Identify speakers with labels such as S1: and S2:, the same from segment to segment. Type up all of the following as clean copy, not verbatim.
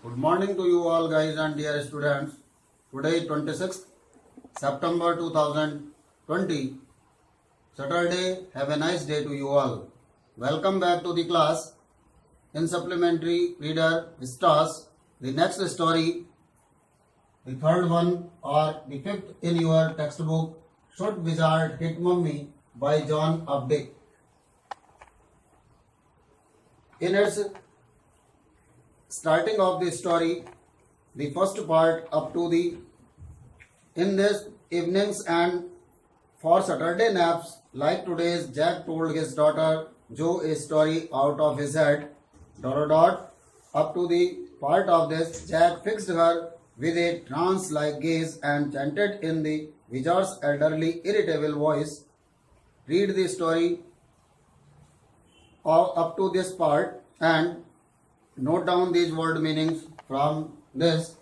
S1: Good morning to you all guys and dear students. Today 26th September 2020 Saturday. Have a nice day to you all. Welcome back to the class. In supplementary reader Vistas, the next story, the third one or the fifth in your textbook, Should Wizard Hit Mummy by John Updike. In its starting of the story, the first part up to the in this evenings and for Saturday naps, like today's, Jack told his daughter Joe a story out of his head. ... Up to the part of this, Jack fixed her with a trance-like gaze and chanted in the wizard's elderly, irritable voice. Read the story up to this part and note down these word meanings from this,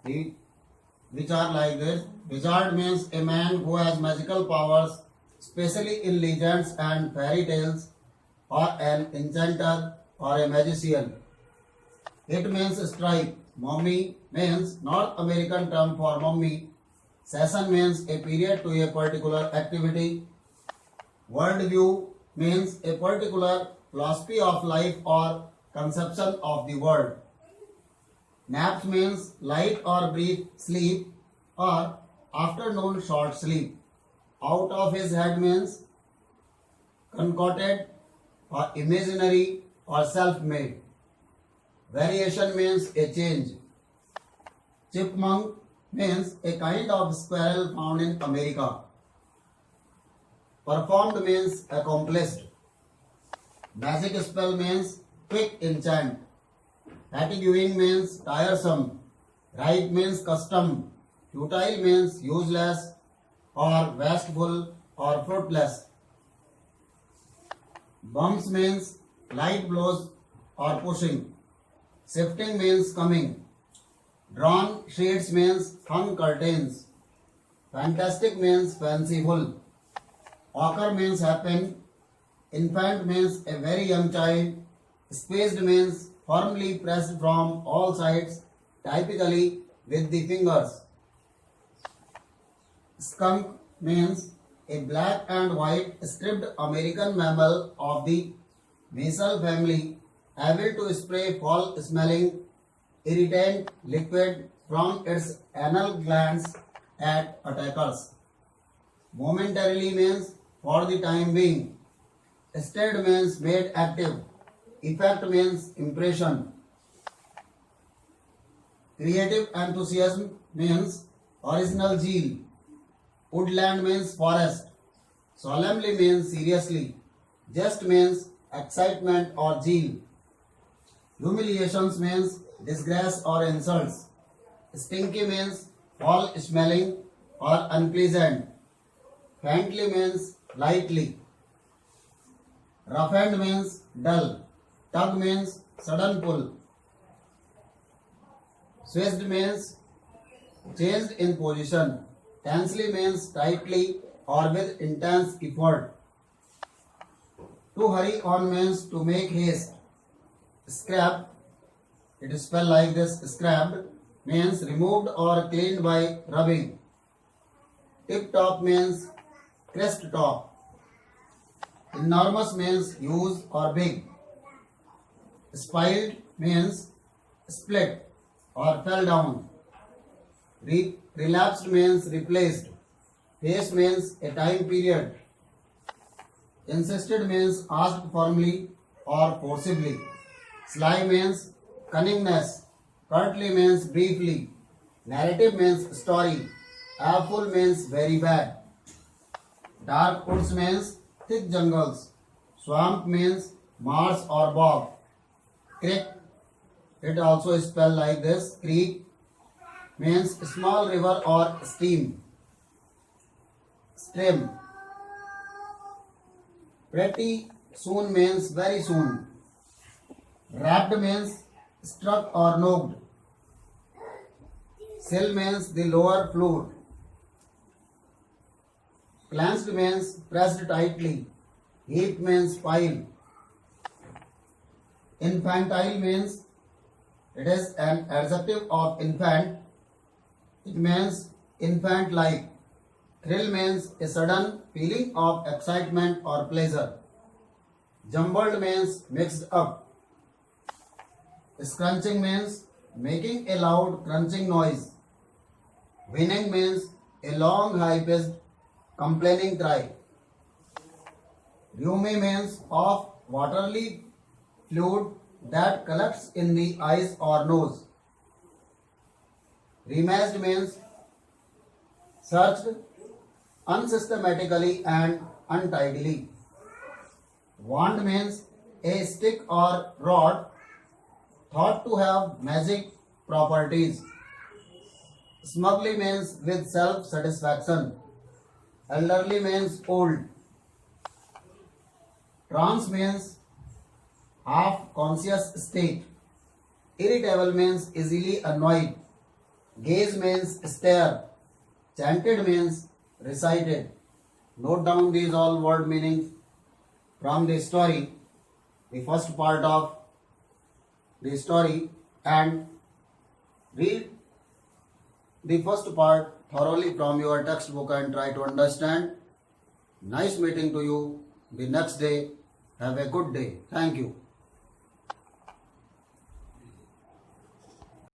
S1: which are like this. Wizard means a man who has magical powers, especially in legends and fairy tales, or an enchanter or a magician. It means stripe. Mummy means North American term for mummy. Session means a period to a particular activity. Worldview means a particular philosophy of life or conception of the world. Naps means light or brief sleep or afternoon short sleep. Out of his head means concocted or imaginary or self-made. Variation means a change. Chipmunk means a kind of squirrel found in America. Performed means accomplished. Magic spell means quick enchant. Fatiguing means tiresome. Right means custom. Futile means useless or wasteful or fruitless. Bumps means light blows or pushing. Shifting means coming. Drawn sheets means hung curtains. Fantastic means fanciful. Occur means happen. Infant means a very young child. Squeezed means firmly pressed from all sides, typically with the fingers. Skunk means a black and white striped American mammal of the Mussel family, able to spray foul-smelling irritant liquid from its anal glands at attackers. Momentarily means for the time being. Stirred means made active. Effect means impression. Creative enthusiasm means original zeal. Woodland means forest. Solemnly means seriously. Jest means excitement or zeal. Humiliations means disgrace or insults. Stinky means foul smelling or unpleasant. Faintly means lightly. Roughened means dull. Tug means sudden pull. Switched means changed in position. Tensely means tightly or with intense effort. To hurry on means to make haste. Scrap, it is spelled like this, scrapped, means removed or cleaned by rubbing. Tip top means crest top. Enormous means huge or big. Spiled means split or fell down. Relapsed means replaced. Pace means a time period. Insisted means asked firmly or forcibly. Sly means cunningness. Curtly means briefly. Narrative means story. Awful means very bad. Dark woods means thick jungles. Swamp means marsh or bog. Creek, it also is spelled like this, creek, means small river or stream. Stream. Pretty soon means very soon. Rapped means struck or knocked. Sill means the lower floor. Clenched means pressed tightly. Heap means pile. Infantile means It is an adjective of infant. It means infant-like. Thrill means a sudden feeling of excitement or pleasure. Jumbled means mixed up. Scrunching means making a loud crunching noise. Whining means a long high-pitched complaining cry. Rheumy means of watery fluid that collects in the eyes or nose. Remazed means searched unsystematically and untidily. Wand means a stick or rod thought to have magic properties. Smugly means with self-satisfaction. Elderly means old. Trance means half-conscious state. Irritable means easily annoyed. Gaze means stare. Chanted means recited. Note down these all word meanings from the story, the first part of the story, and read the first part thoroughly from your textbook and try to understand. Nice meeting to you the next day. Have a good day. Thank you.